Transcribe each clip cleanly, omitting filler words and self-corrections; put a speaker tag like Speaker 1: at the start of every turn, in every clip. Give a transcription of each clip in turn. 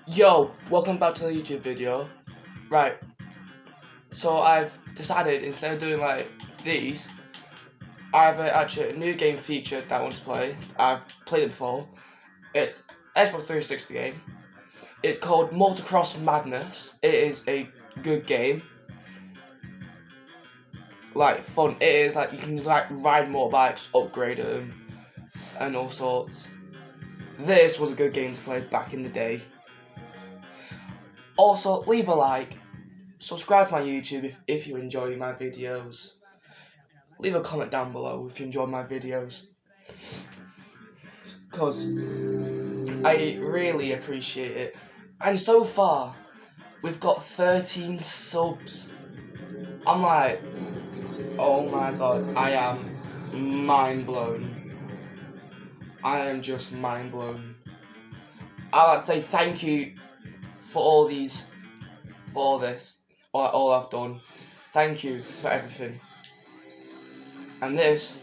Speaker 1: Yo, welcome back to the YouTube video. Right, so I've decided instead of doing like these, I have actually a new game featured that I want to play. I've played it before. It's Xbox 360 game. It's called Motocross Madness. It is a good game. Like fun. It is like you can like ride motorbikes, upgrade them, and all sorts. This was a good game to play back in the day. Also, leave a like. Subscribe to my YouTube if you enjoy my videos. Leave a comment down below if you enjoy my videos, because I really appreciate it. And so far, we've got 13 subs. I'm like, oh my god, I am mind blown. I am just mind blown. I'd like to say thank you for all these, for all this, all I've done. Thank you for everything. And this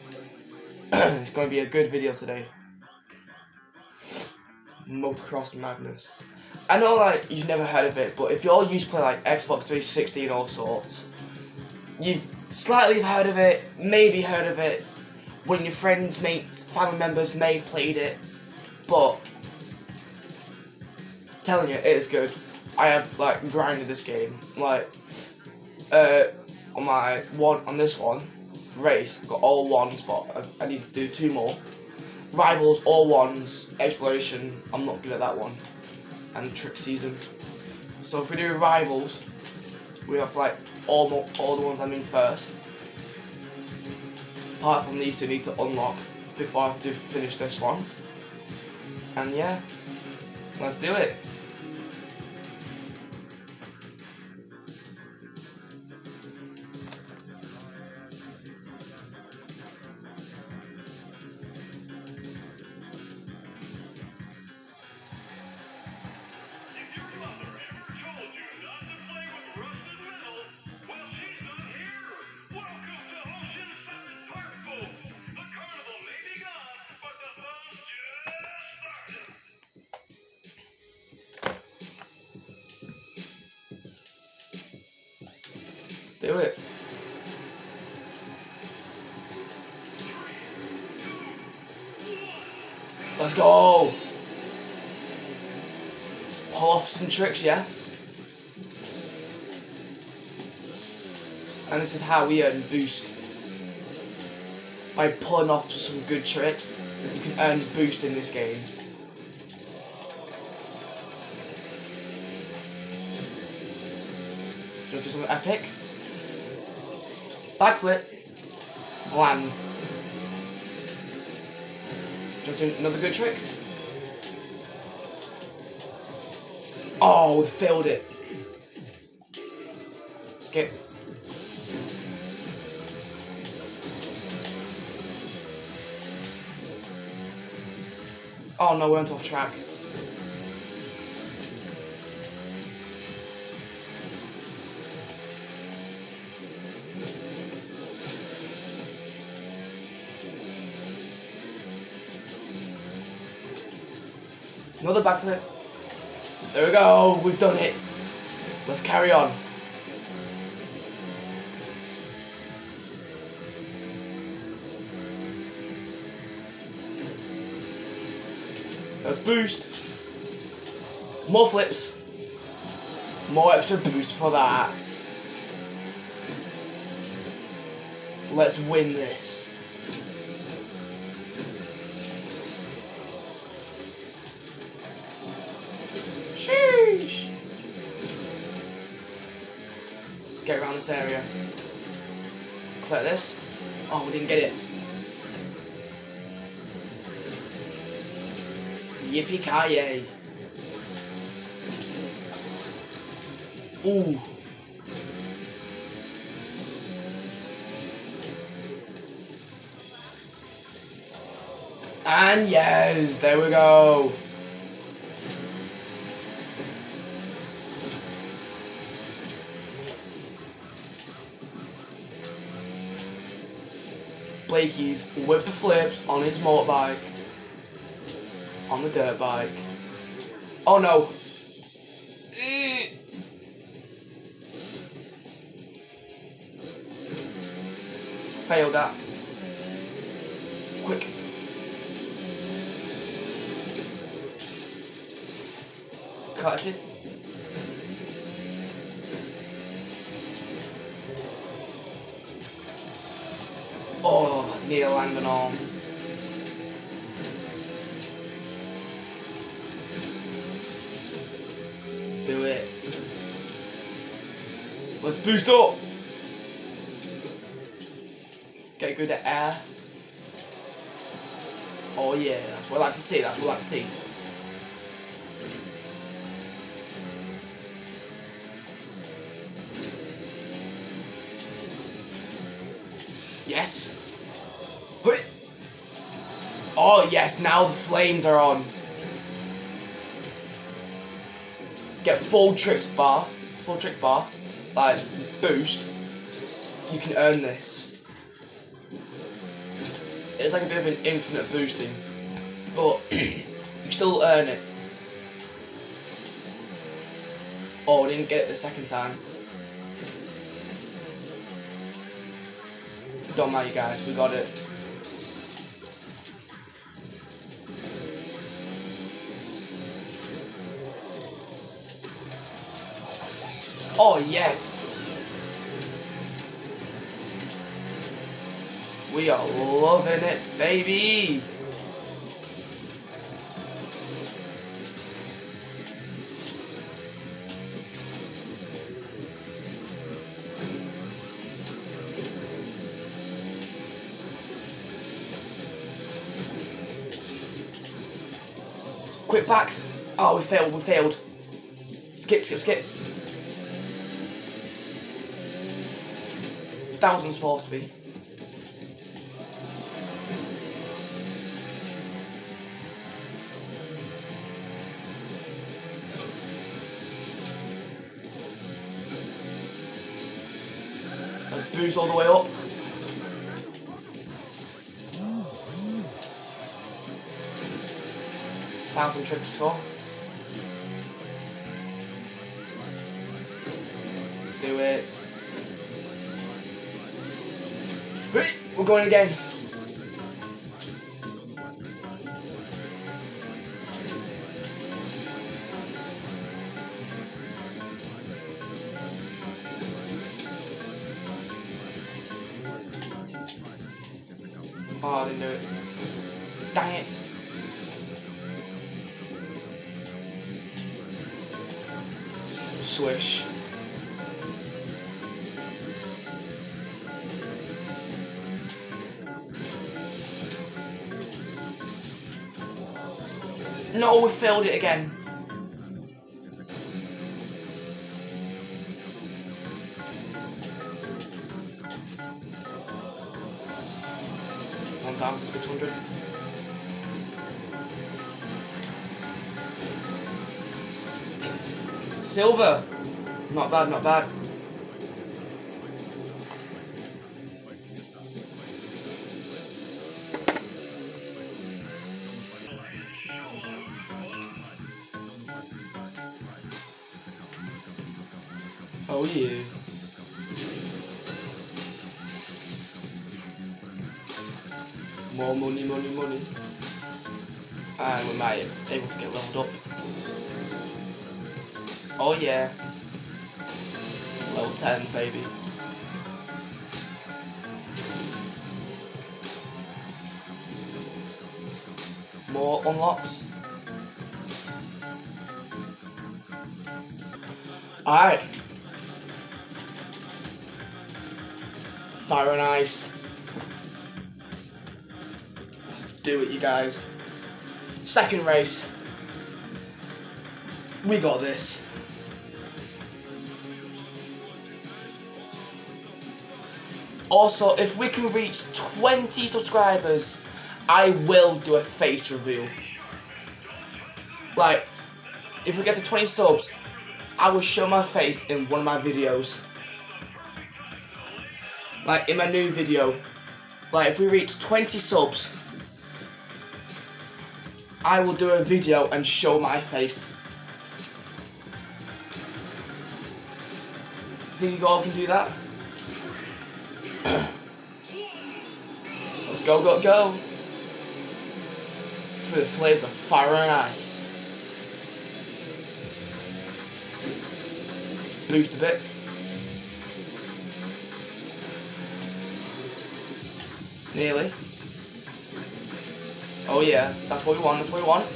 Speaker 1: is going to be a good video today. Motocross Madness. I know like you've never heard of it, but if you're used to play like Xbox 360 and all sorts, you slightly heard of it, maybe heard of it, when your friends, mates, family members may have played it, but telling you, it is good. I have like grinded this game, like on this one race, I've got all ones, but I need to do 2 more. Rivals, all ones, exploration, I'm not good at that one, and trick season. So if we do rivals, we have like all the ones I'm in first. Apart from these 2 need to unlock before I have to finish this one. And yeah, let's do it. Do it. Let's go. Let's pull off some tricks, yeah? And this is how we earn boost. By pulling off some good tricks, you can earn boost in this game. Let's do something epic. Backflip. Lands. Just another good trick. Oh, we failed it. Skip. Oh no, we went off track. Another backflip. There we go, we've done it. Let's carry on. Let's boost. More flips. More extra boost for that. Let's win this. Sheesh. Let's get around this area. Clear this. Oh, we didn't get it. Yippee-ki-yay. Ooh. And yes, there we go. Blakey's with the flips on his motorbike. On the dirt bike. Oh no. Failed that. Quick. Collected. Oh, near landing on. Let's do it. Let's boost up. Get good at air. Oh yeah, that's what I like to see. That's what I like to see. Yes. Oh yes, now the flames are on. Get full trick bar, like boost. You can earn this. It's like a bit of an infinite boosting, but you can still earn it. Oh, I didn't get it the second time. Don't matter, you guys, we got it. Oh yes! We are loving it, baby! Quick back! Oh, we failed. Skip. That wasn't supposed to be. Let's boost all the way up. Found some tricks to score. Do it. We're going again. Oh, I didn't do it. Dang it. Swish. No, we failed it again. $1,600. Silver. Not bad. Oh yeah. More money. And we might be able to get leveled up. Oh yeah. Level 10, baby. More unlocks. Alright. Fire and ice. Let's do it, you guys. Second race. We got this. Also, if we can reach 20 subscribers, I will do a face reveal. Like, if we get to 20 subs, I will show my face in one of my videos. Like, in my new video. Like, if we reach 20 subs, I will do a video and show my face. think you all can do that? Let's go, go, go. For the flames of fire and ice. Boost a bit. Nearly. Oh yeah, that's what we want, that's what we want.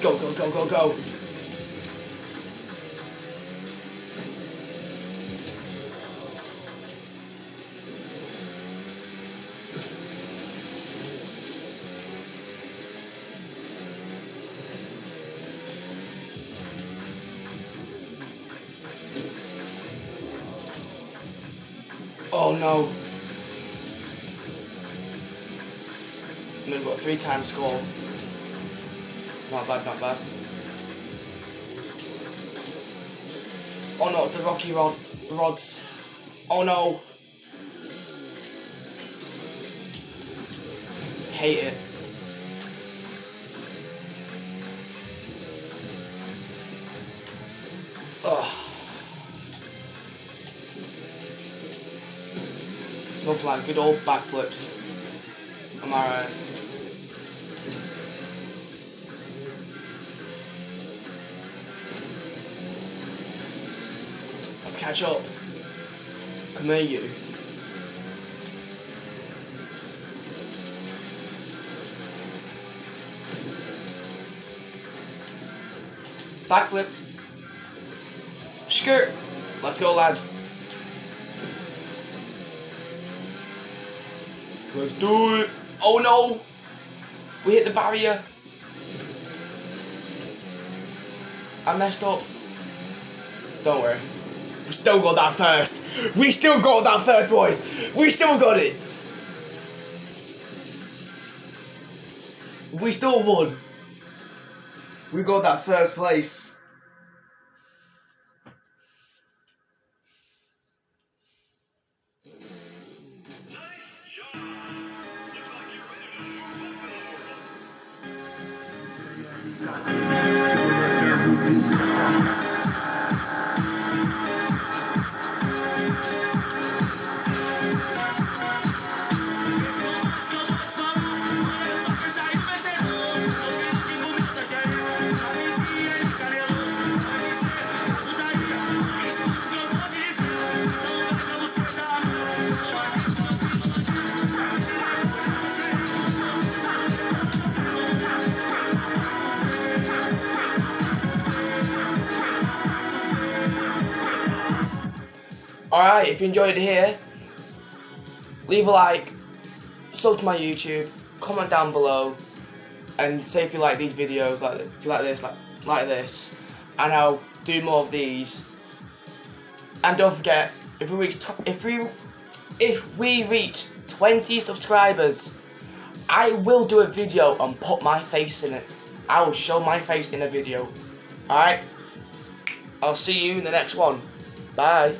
Speaker 1: Go, go, go, go, go. Oh no. And we've got a 3-time score. Not bad, not bad. Oh no, it's the rocky rods. Oh no. Hate it. Ugh. Nothing like good old backflips. Am I right? Let's catch up. Come here, you. Backflip. Skirt. Let's go, lads. Let's do it. Oh no. We hit the barrier. I messed up. Don't worry. We still got that first. We still got that first, boys. We still got it. We still won. We got that first place. Alright, if you enjoyed it here, leave a like, sub to my YouTube, comment down below, and say if you like these videos, like if you like this, like this, and I'll do more of these. And don't forget, if we reach 20 subscribers, I will do a video and put my face in it. I will show my face in a video. Alright? I'll see you in the next one. Bye.